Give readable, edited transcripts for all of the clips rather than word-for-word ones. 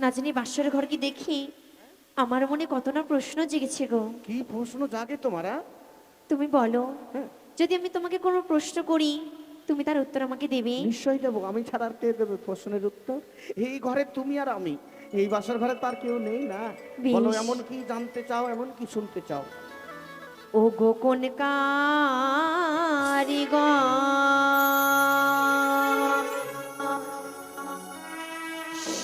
না জানি বাসর ঘর কি দেখি আমার মনে কত না প্রশ্ন জেগেছে গো। কি প্রশ্ন জাগে তোমার? তুমি বলো, হ্যাঁ, যদি আমি তোমাকে কোনো প্রশ্ন করি তুমি তার উত্তর আমাকে দেবে? নিশ্চয়ই দেবো। আমি ছাড়া আর কে দেবে প্রশ্নের উত্তর? এই ঘরে তুমি আর আমি, এই বাসার ঘরে তার কেউ নেই না। বলো, বেশ। এমন কি জানতে চাও, এমন কি শুনতে চাও? ও গো কোন কারিগর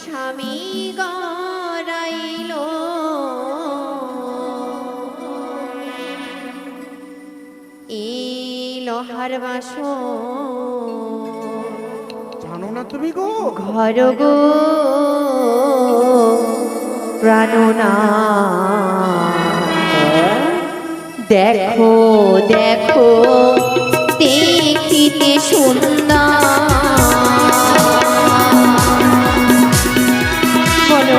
স্বামী গড়াইল এই লোহার বাসন জানো না তুমি গো? ঘর গো প্রাণনা দেখো দেখো দেখিতে সুন্দর। বলো,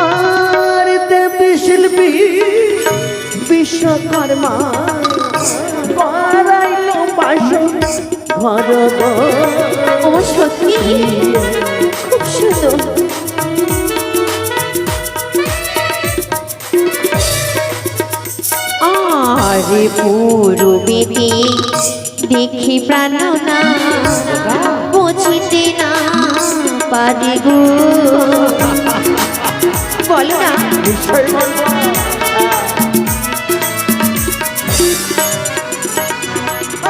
আর দেবী শিল্পী বিশ্বকর্মা করাইলো বাসন ঘর গো। ও সত্যি খুব সুন্দর। আরে পূর্বেতে দেখি প্রাণনা বুঝিতে না পারি গো। বলো না। নিশ্চয়ই বলবো।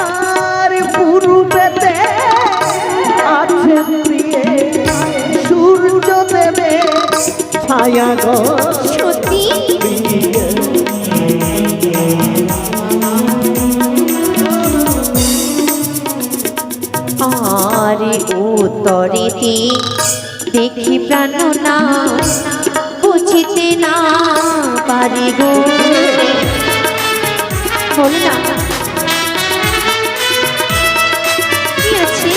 আর পূর্বেতে আছে প্রিয়ে সূর্য দেবে ছায়া গো। সত্যি আরে উত্তরেতে দেখি প্রাণনা বুঝিতে না পারি গো। বলো না কি আছে?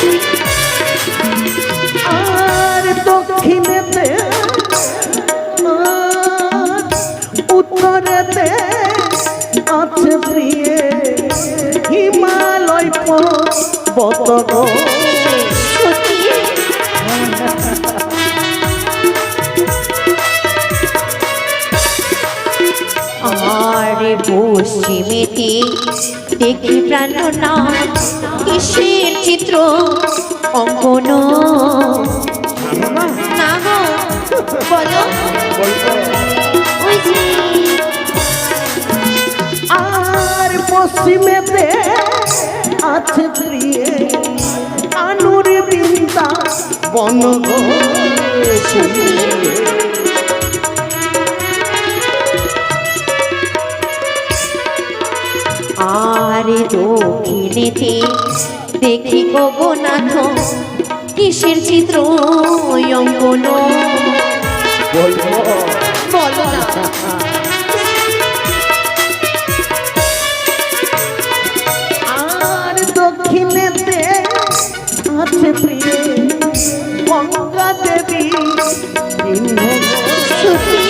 আর দক্ষিণেতে উত্তরেতে আছে প্রিয়ে হিমালয় পর্বত গো। সত্যি আরে পশ্চিমেতে দেখি প্রাণনা কিসের চিত্র অঙ্কন না গো। বলো ওই যে আর পশ্চিমেতে আছে প্রিয়ে আনুর বৃন্দা বন গো। আরে দক্ষিণেতে দেখি গগনাথ কিসের চিত্র অঙ্কন বলবো বলো না। আর দক্ষিণেতে আছে প্রিয়ে গঙ্গা দেবী চিহ্ন গো। সত্যি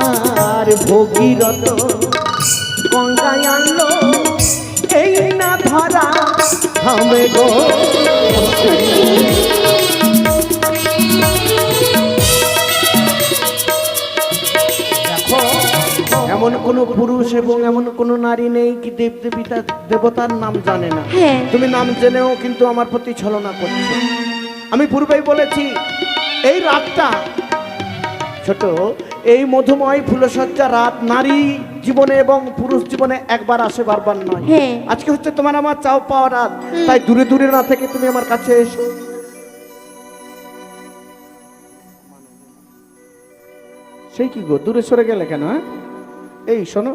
আর ভগীরথ গঙ্গায় আনলো এই না ধরা থামে গো। দেখো, এমন কোন পুরুষ এবং এমন কোন নারী নেই কি দেব দেবীতা দেবতার নাম জানে না। হ্যাঁ। তুমি নাম জেনেও কিন্তু আমার প্রতি ছলনা করছো। আমি পূর্বেই বলেছি এই রাতটা ছোট, এই মধুময় ফুলসজ্জা রাত নারী জীবনে এবং পুরুষ জীবনে একবার আসে, বারবার নয়। হ্যাঁ। আজকে হচ্ছে তোমার আমার চাও পাওয়া রাত, তাই দূরে দূরে না থেকে তুমি আমার কাছে এসো। সেই কি গো, দূরে সরে গেলে কেন? এই শোনো,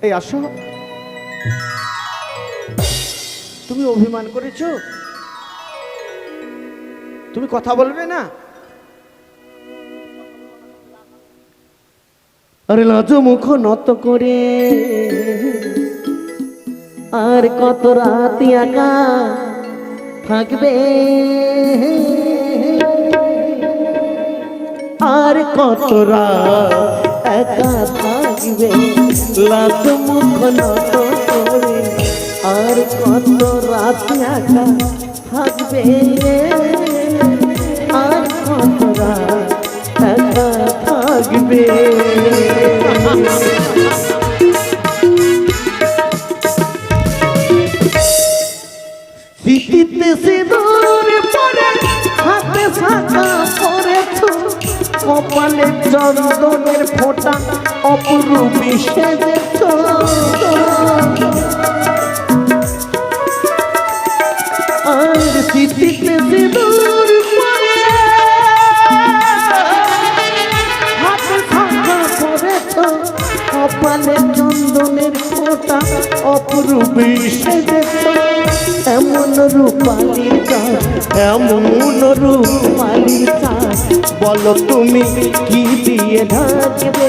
এই আসো। তুমি অভিমান করেছো, তুমি কথা বলবে না? আরে লাজ মুখ নত করে আর কত রাত একা থাকবে আর কত রাত একা থাকবে লাত মুখ নত করে আর কত রাত একা থাকবে আর কত রাত একা থাকবে স্মৃতিতে সিঁদুর পরে হাতে শাখা পরেছ কপালে চন্দনের ফোঁটা অপরূপী সেজেছ আর স্মৃতিতে সিঁদুর পরে হাতে শাখা পরেছ কপালে চন্দনের ফোঁটা অপরূপী সেজেছ এমন রূপালির চাঁদ এমন রূপালির চাঁদ বলো তুমি কি দিয়ে ঢাকবে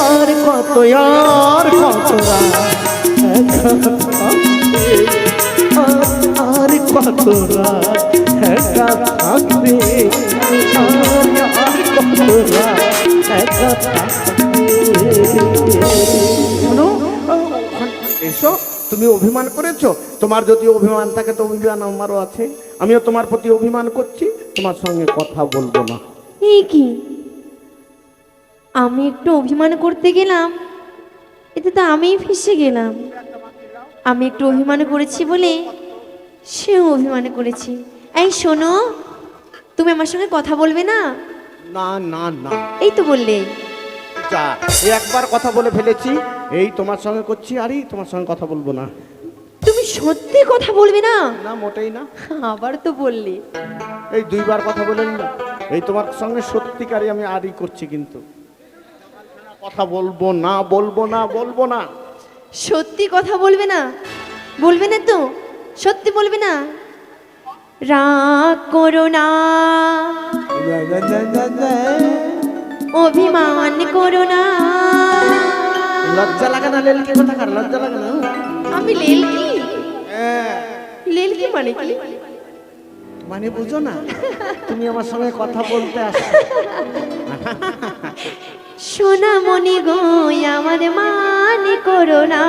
আর কত আর কত আর কত একা থাকবে আর কত একা থাকবে শোনো এসো তুমি অভিমান করেছো তোমার যদি অভিমান থাকে তো অভিমান আমারও আছে আমিও তোমার প্রতি অভিমান করছি তোমার সঙ্গে কথা বলবো না এই কি আমি একটু অভিমান করতে গেলাম এতে তো আমিই ফেঁসে গেলাম আমি একটু অভিমান করেছি বলে সেও অভিমান করেছি এই শোনো তুমি আমার সঙ্গে কথা বলবে না না না না এই তো বললে যা এই একবার কথা বলে ফেলেছি এই তোমার সঙ্গে করছি আরে তোমার সঙ্গে কথা বলবো না তুমি সত্যি কথা বলবে না না মোটেই না আবার তো বললে এই দুইবার কথা বলে নিলাম এই তোমার সঙ্গে সত্যিকারই আমি আরই করছি কিন্তু কথা বলবো না বলবো না বলবো না সত্যি কথা বলবে না বলবে না তো সত্যি বলবে না রাগ করো না অভিমান করো না লজ্জা লাগে না লেলকি কথা কার লজ্জা লাগে না আমি লেলকি লেলকি মানে কি মানে বুঝো না তুমি আমার সঙ্গে কথা বলতে আসো সোনা মনি গো আমার মানে করো না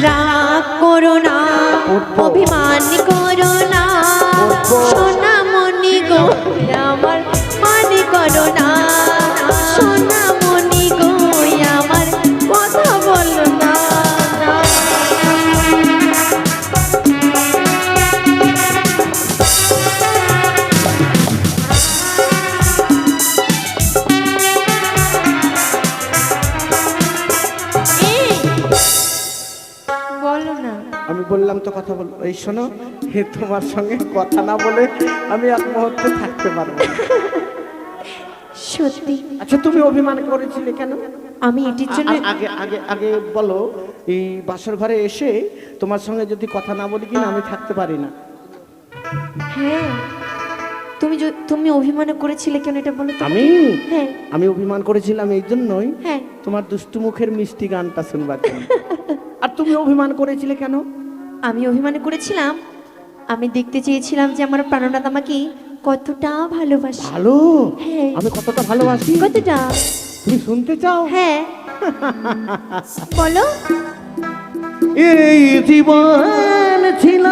রাগ করো না অভিমান করো না সোনা মনি গো আমার মানে করো না সোনা মনি গো আমার কথা বলো না বলো না আমি বললাম তো কথা বলবো এই শোনো তোমার সঙ্গে কথা না বলে আমি এক মুহূর্তে থাকতে পারবো না। সত্যি আচ্ছা তুমি অভিমান করেছিলে কেন আমি এটির জন্য আগে আগে আগে বলো এই বাসর ঘরে এসে তোমার সঙ্গে যদি কথা না বলি কিনা আমি থাকতে পারি না হ্যাঁ তুমি অভিমান করেছিলে কেন এটা বলো তো আমি হ্যাঁ আমি অভিমান করেছিলাম এই জন্যই হ্যাঁ তোমার দুষ্টু মুখের মিষ্টি গানটা শুনবার জন্য। আর তুমি অভিমান করেছিলে কেন আমি অভিমান করেছিলাম আমি দেখতে চেয়েছিলাম যে আমার প্রাণনাথ আমাকে কতটা ভালোবাসে ভালো হ্যাঁ আমি কতটা ভালোবাসি কতটা তুমি শুনতে চাও হ্যাঁ বলো এই জীবন ছিল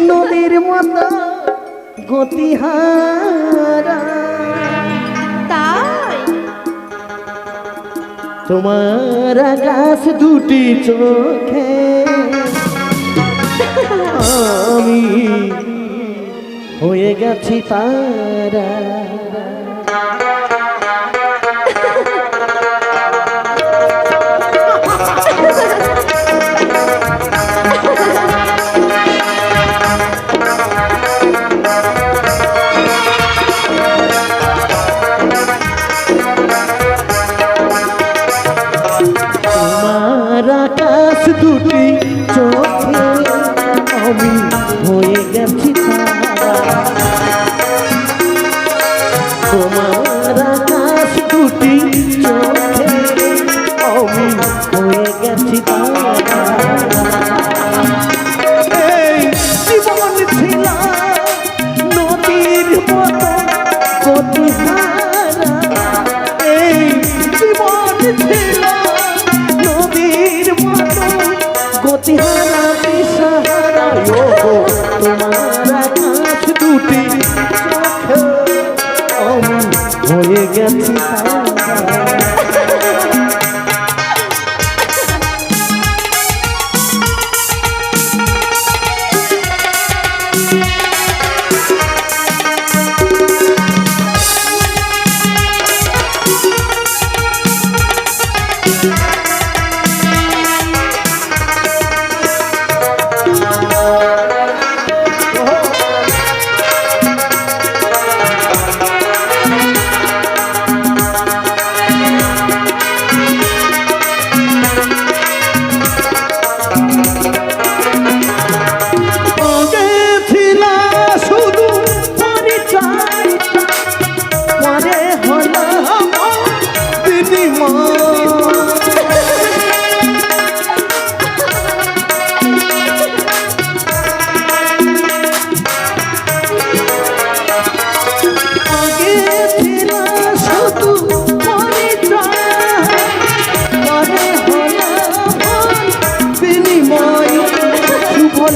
নদীর মতো গতিহারা তাই তোমার আকাশ দুটি চোখে আমি হয়ে গেছি তারা দুটি চোখে আমি হয়ে গেছি তারা। এই জীবন ছিল নদীর মতো গতিহারা, এই জীবন ছিল নদীর মতো গতিহারা দিশাহারা। ও তোমার আকাশ দুটি চোখে আমি হয়ে গেছি তারা।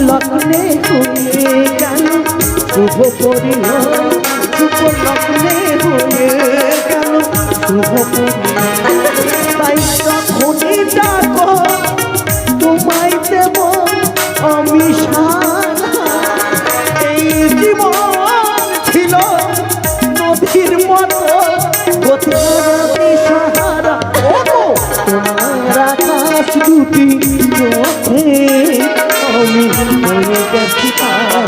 লগ্নে হয়ে গেল শুভ পরিণয়, শুভ লগ্নে হয়ে গেল শুভ পরিণয়। তাই তখনই ডাকো তোমায় দেব আমি সারা। এই জীবন ছিল নদীর মতো গতিহারা সাহারা। তোমার আকাশ দুটি চোখে আমি হয়ে গেছি তারা,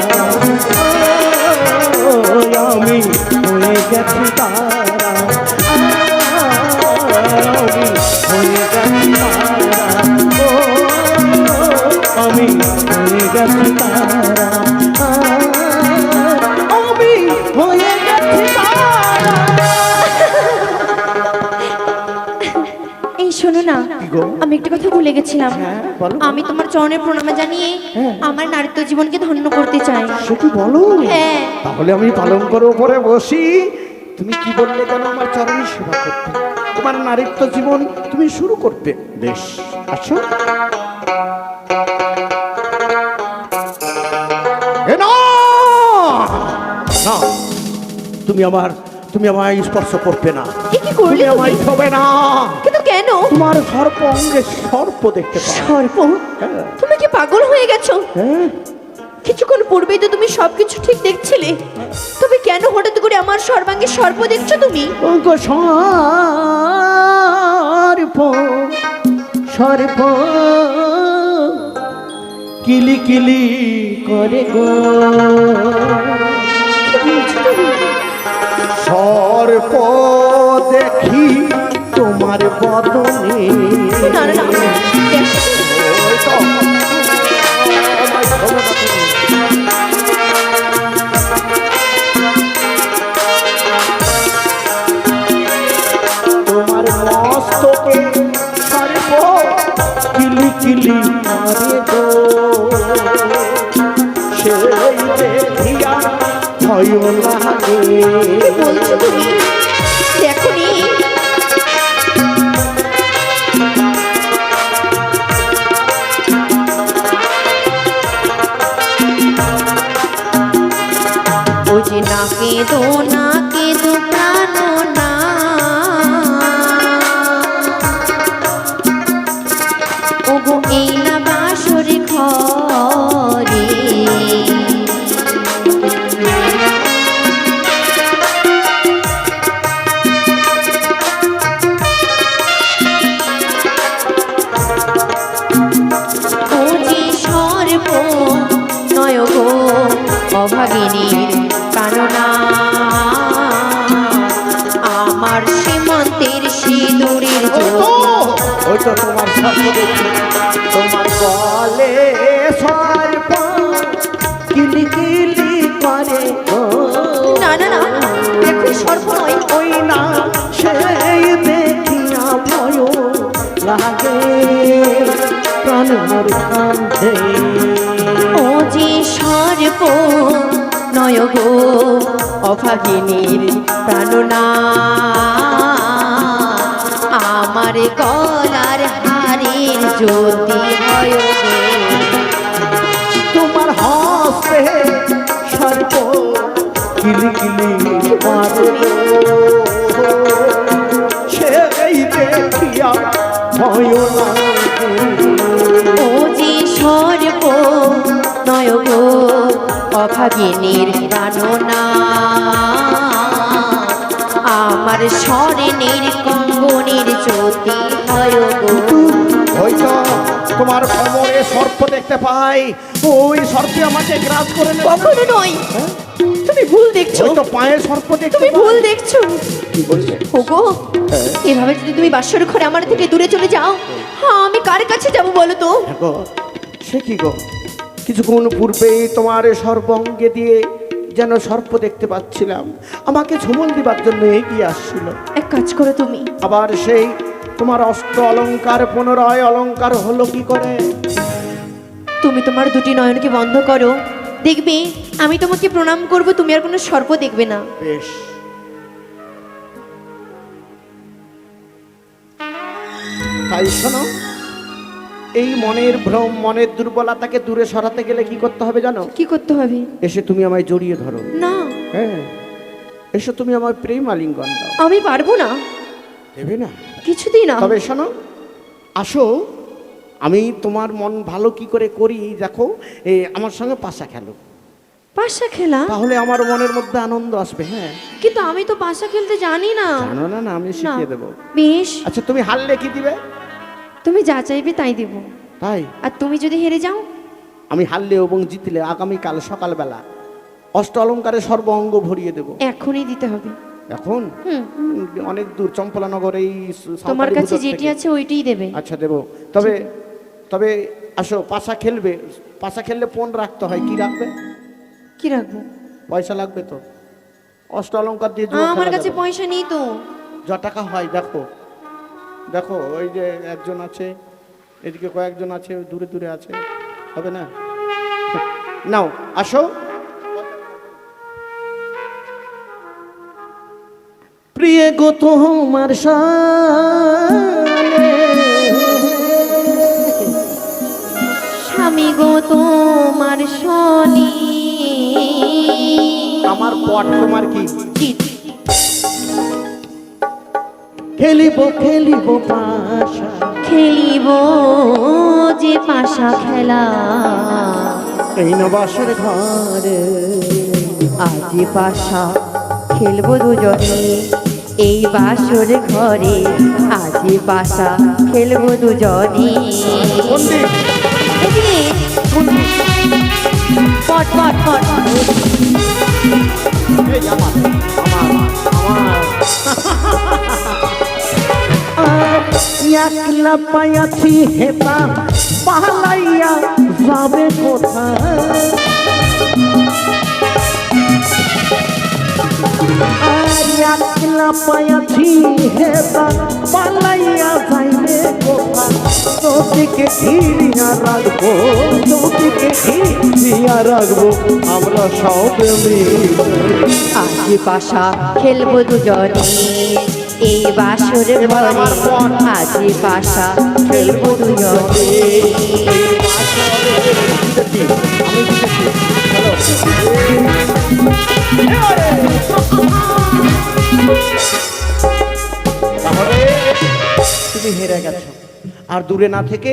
আমি হয়ে গেছি তারা, আমি হয়ে গেছি তারা, আমি হয়ে গেছি তারা, আমি হয়ে গেছি তারা। এই শোনো না, আমি একটা কথা ভুলে গেছিলাম। বলো। আমি তোমার চরণে প্রণাম জানিয়ে আমার নারীত্ব জীবনকে ধন্য করতে চাই। সেটি বলো। হ্যাঁ। তাহলে আমি পালন করে উপরে বসি। তুমি কি বললে যেন আমার চরণে সেবা করতে, তোমার নারীত্ব জীবন তুমি শুরু করতে। বেশ, আচ্ছা তুমি আমায় স্পর্শ করবে না। কি করলে তুমি আমায় ছবে না। কিন্তু কেন? তোমার সর্প অঙ্গে সর্প দেখতে পাও। সর্প? হ্যাঁ। তুমি কি পাগল হয়ে গেছো? হ্যাঁ। কিছুক্ষণ পূর্বেই তো তুমি সবকিছু ঠিক দেখছিলে, তবে কেন হঠাৎ করে আমার সর্বাঙ্গে সর্প দেখছো তুমি? ওগো সর্প সর্প কিলি কিলি করে গো, সর্প দেখি তোমার বদনে। না না না, দেখো। ওই তো, আমায় ধরো না তুমি। তোমার মস্তকে সর্প কিলি কিলি করে গো, সেই দেখিয়া ভয় লাগে। কি বলছো তুমি? দেখোনি? ও যে না কেঁদো না কেঁদো প্রাণ না, ওগো এই না বাসরে ঘরে। ও যে সর্ব নয় গো অভাগিনীর কারণা, আমার সীমান্তের সিঁদুরের ওই তো তোমার সর্প দেখি, তোমার গলে সর্প কিলি কিলি করে গো। না না না, দেখো সর্প নয়। ওই না সেই লাগে প্রাণের কান্ধে। ও যে সর্প নয় গো অভাগিনীর প্রাণনা, আমার গলার হারের জ্যোতি হয় গো। তোমার হস্তে সর্প কিলি কিলি মারে, সেই দেখিয়া ভয় লাগে। ও যে সর্প নয় গো অভাগিনীর প্রাণনা, আমার স্বর্ণের কঙ্গনের জ্যোতি হয় গো। হয়তো তোমার কোমরে সর্প দেখতে পাই, ওই সর্পে আমাকে গ্রাস করে নেবে। কখনো নয়, তুমি ভুল দেখছো, ওই তো পায়ে সর্প দেখতে তুমি পাই। ভুল দেখছো। কি বলছে? ওগো, এভাবে যদি তুমি বাসর ঘরে আমার থেকে দূরে চলে যাও, হ্যাঁ আমি কার কাছে যাব বলো তো? গো, সে কি গো, কিছুক্ষণ পূর্বেই তোমার সর্বঙ্গে দিয়ে যেন সর্প দেখতে পাচ্ছিলাম, আমাকে ঝুমল দিবার জন্য এগিয়ে আসছিল। এক কাজ করো তুমি, আবার সেই তোমার অস্ত্র অলংকার পুনরায় অলংকার হলো কি করে? তুমি তোমার দুটি নয়নকে বন্ধ করো, দেখবে আমি তোমাকে প্রণাম করব, তুমি আর কোনো সর্প দেখবে না। বেশ, তাই শোনো, এই মনের ভ্রম, মনের দুর্বলতাকে দূরে সরাতে গেলে কি করতে হবে জানো? কি করতে হবে? এসে তুমি আমায় জড়িয়ে ধরো। না, হ্যাঁ, এসে তুমি আমায় প্রেম আলিঙ্গন দাও। আমি পারবো না, দেবে না? কিছুতেই না। তবে শোনো, আসো, আমি তোমার মন ভালো কি করে করি দেখো, আমার সঙ্গে পাশা খেলো, পাশা খেলা? তাহলে আমার মনের মধ্যে আনন্দ আসবে। হ্যাঁ, কিন্তু আমি তো পাশা খেলতে জানি না। জানো না? না, আমি শিখিয়ে দেবো। বেশ, আচ্ছা, তুমি হারলে কি দিবে? তুমি যা চাইবে তাই দেব। তাই? আর তুমি যদি হেরে যাও? আমি হারলে এবং জিতলে আগামীকাল সকালবেলা অষ্ট অলঙ্কারে সর্ব অঙ্গ ভরিয়ে দেব। এখনই দিতে হবে। এখন? হুম, অনেক দূর, চম্পলানগর, এই তোমার সাঁওতালি কাছে হুজুর যেটি থেকে। আছে ওইটাই দেবে। আচ্ছা, দেবো। তবে তবে আসো, পাশা খেলবে। পাশা খেললে ফোন রাখতে হয়, কি রাখবে? কি রাখবো? পয়সা লাগবে তো, অষ্ট অলঙ্কার দিয়ে জুয়া আমার খেলা কাছে যাবে। পয়সা নেই তো। য টাকা হয় দেখো, দেখো ওই যে একজন আছে, এদিকে কয়েকজন আছে, দূরে দূরে আছে, হবে না? নাও, আসো। প্রিয় গো তোমার সালে, স্বামী গো তোমার শনি, আমার পট তোমার কি? জিত। খেলিব খেলিব পাশা, খেলিব যে পাশা খেলা, এই নবাসের ঘরে আজি পাশা খেলবো দুজনে, এই বাসর ঘরে আজি পাশা খেলবো দুজনে। পণ্ডিত, এদিকে পট পট পট। এই আমার আমার আমার একলা পাইয়াছি হেতা, পালাইয়া যাবে কোথায়? একলা পাইয়াছি হেতা, পালাইয়া যাইবে কোথায়? তোদিকে ঘিরিয়া রাখবো, তোদিকে ঘিরিয়া রাখবো আমরা সব মিলে। আজি পাশা খেলবো দুজনে, এই বাসর ঘরে আজি পাশা খেলবো দুজনে। তাহলে তুমি হেরে গেছো, আর দূরে না থেকে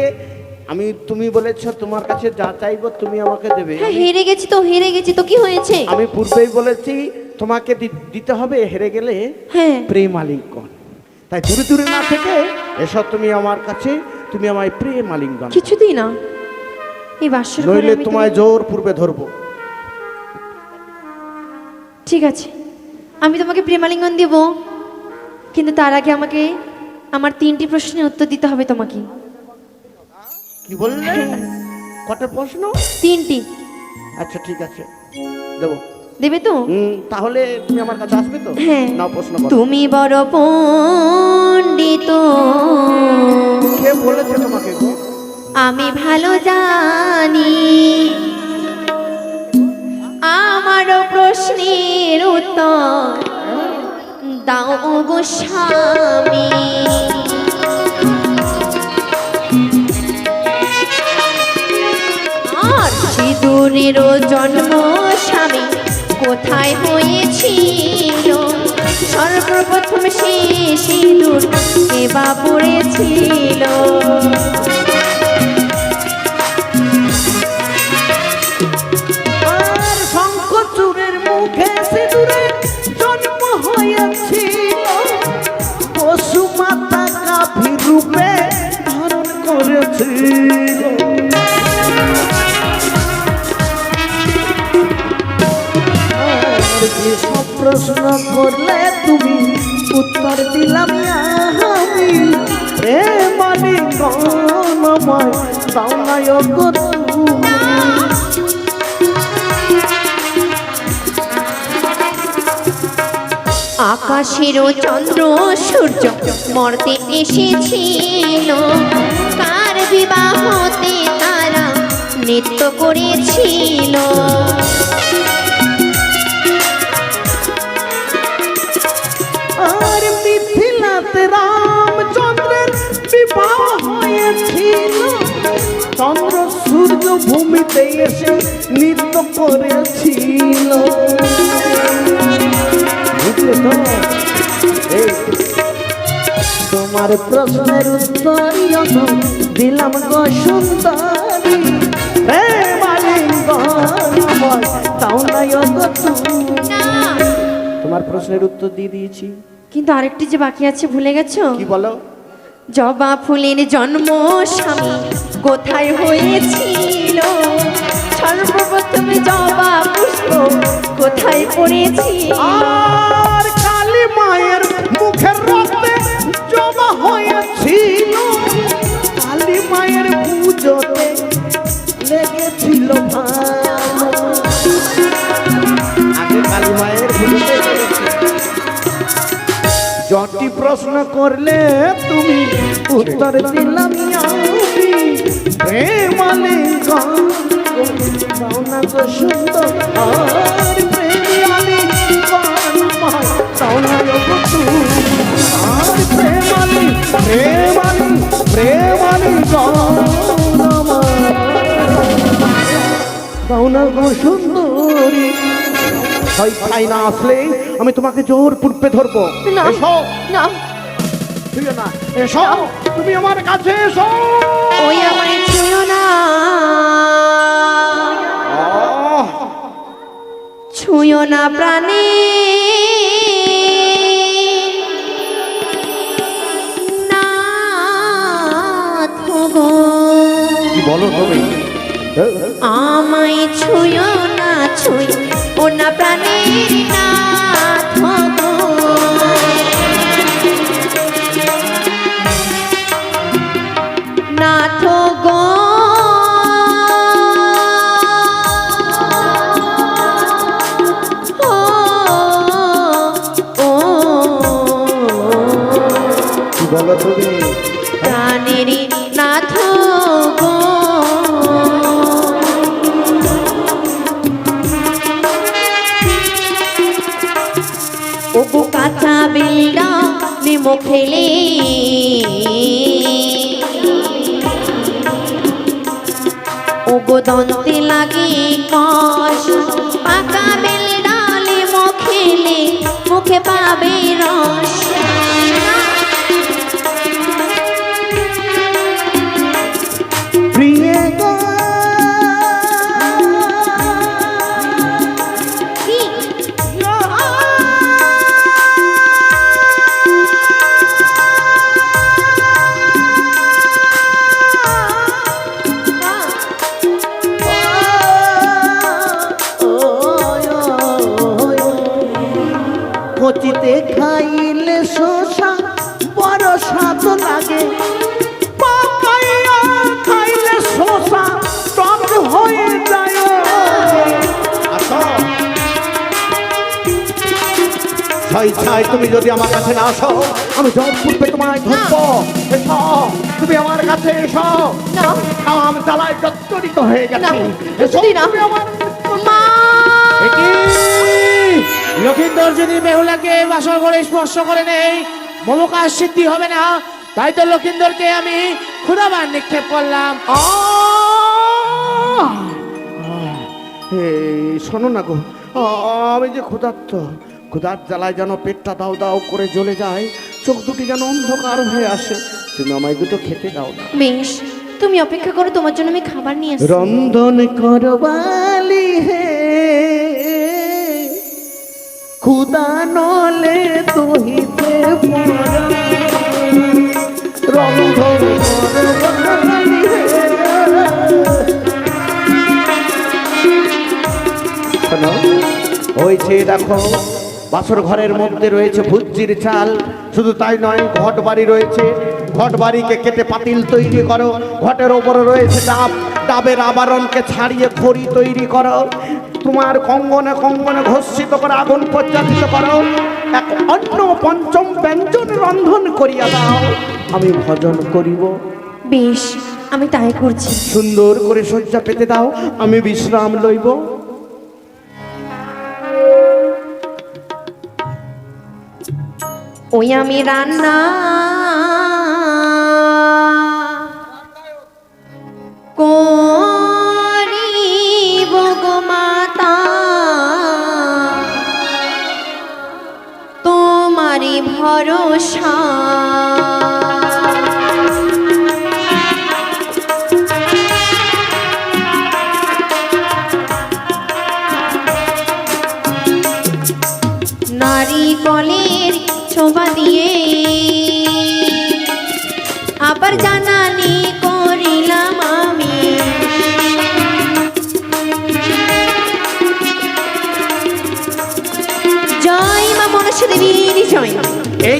তুমি বলেছো তোমার কাছে যা চাইবো তুমি আমাকে দেবে। হ্যাঁ, হেরে গেছি তো, হেরে গেছি তো, কি হয়েছে? আমি পূর্বেই বলেছি তোমাকে দিতে হবে, হেরে গেলে হ্যাঁ, প্রেম আলিঙ্গন। তাই দূরে দূরে না থেকে এসো তুমি আমার কাছে, তুমি আমায় প্রেম আলিঙ্গন। কিছুতেই না, এই বাসর ঘরে নইলে আমি তোমায় জোর পূর্বে ধরবো। ঠিক আছে, আমি তোমাকে প্রেমালিঙ্গন দেব, কিন্তু তার আগে আমাকে আমার 3টি প্রশ্নের উত্তর দিতে হবে তোমাকে। কি বললে? কটা প্রশ্ন? 3টি। আচ্ছা, ঠিক আছে, দেবো। দেবে তো? তাহলে তুমি আমার কাছে আসবে তো? হ্যাঁ। নাও, প্রশ্ন করো। তুমি বড় পণ্ডিত, কে বলেছে তোমাকে গো? আমি ভালো জানি আমারও প্রশ্নের উত্তর দাও গো স্বামী। আর সিঁদুরেরও জন্ম স্বামী কোথায় হয়েছিল? সর্বপ্রথম সে সিঁদুর কেবা পড়েছিল? আর শঙ্খচূড়ের মুখে সিঁদুরে জন্ম হয়েছিল, পশু মাতা গাভীর রূপে ধারণ করেছিল। যেসব প্রশ্ন করলে তুমি উত্তর দিলাম আমি, প্রেমালি গণময় দাওনায় গো তুমি। আকাশেরও চন্দ্র সূর্য মর্তে এসেছিল, কার বিবাহতে তারা নৃত্য করেছিল? আর মিথিলাতে রামচন্দ্রের বিবাহ হয়েছিল, চন্দ্র সূর্য ভূমিতে এসে নৃত্য করেছিল। বুঝলে তো? এই তোমার প্রশ্নের উত্তর দিলাম গো সুন্দরী, প্রেমালি গণময় দাওনায় গো তুমি। তোমার প্রশ্নের উত্তর দিয়ে দিয়েছি, কিন্তু আরেকটি যে বাকি আছে ভুলে গেছো। কি বলো? জবা ফুলের জন্ম স্বামী কোথায় হয়েছিল? সর্বপ্রথম জবা পুষ্প কোথায় পড়েছিল? আর কালী মায়ের মুখের রক্তে জমা হয়েছিল, কালী মায়ের পুজোতে লেগেছিল ভালো। আগে কালী মায়ের পুজোতে যটি প্রশ্ন করলে তুমি উত্তর দিলাম আমি, প্রেমালি গণময় সুন্দর। আর প্রেমালি গণময় দাওনায় গো তুমি। আর প্রেমালি প্রেমালি প্রেমালি গণময় দাওনায় গো সুন্দরী। তাই না আসলে আমি তোমাকে জোর পূর্বে ধরবো। না, এসো না, ঠিক না, এসো তুমি আমার কাছে এসো। ওই আমায় ছুঁয়ো না, ছুঁয়ো না প্রাণে, না গো। কি বলো তুমি? আমায় ছুঁয়ো না, ছুঁয়ো না প্রাণে, নাথ গো। নাথ গো, ও, ও, কি বলো তুমি? প্রাণের নাথ গো। ওগো কাঁচা বেলডা নিমো খেলে, ওগো দন্তে লাগে কষ, পাকা বেলডা নিমো খেলে মুখে পাবে রস। প্রিয় গো কি? কচিতে খাইলে শশা বড় স্বাদ লাগে, পাকাইয়া খাইলে শশা টক হয়ে যায়। স্বেচ্ছায় তুমি যদি আমার কাছে না আসো, আমি জব পূর্বে তোমায় ধরবো। এসো, তুমি আমার কাছে এসো। না আমি জ্বালায় জর্জরিত হয়ে না গেছি। এসো, কিছুতেই না তুমি আমার মা লক্ষিন্দর যদি বেহুলাকে বাসর ঘরে স্পর্শ করে নেই, মমকার সিদ্ধি হবে না। তাই তো লক্ষিন্দরকে আমি ক্ষুধাবান নিক্ষেপ করলাম। এই শোনো না গো, আমি যে ক্ষুধার্ত, ক্ষুধার জ্বালায় যেন পেটটা দাও দাও করে জ্বলে যায়, চোখ দুটি যেন অন্ধকার হয়ে আসে। তুমি আমায় দুটো খেতে দাও না। বেশ, তুমি অপেক্ষা করো, তোমার জন্য আমি খাবার নিয়ে আসছি। রন্ধন করবালি হে, ক্ষুদা নলে দহিতে পড়া। রন্ধন করবালি হে। শোনো, হয়েছে দেখো, বাসর ঘরের মধ্যে রয়েছে ভুজ্জির চাল। শুধু তাই নয়, ঘট বাড়ি রয়েছে। ঘট বাড়িকে কেটে পাতিল তৈরি করো। ঘটের ওপরে রয়েছে ডাব, ডাবের আবরণকে ছাড়িয়ে খড়ি তৈরি করো। তোমার কঙ্গনে কঙ্গনে ঘোষিত করে আগুন প্রজ্বালিত করো। এক অন্য পঞ্চম ব্যঞ্জন রন্ধন করিয়া দাও, আমি ভজন করিব। বেশ, আমি তাই করছি। সুন্দর করে শয্যা পেতে দাও, আমি বিশ্রাম লইব। ওই আমি রান্না করিব গো মাতা, তোমারি ভরসা। নারিকলের ছোবা দিয়ে আবার জানানি করিলাম আমি। জয় মা মনসা দেবীর জয়। এই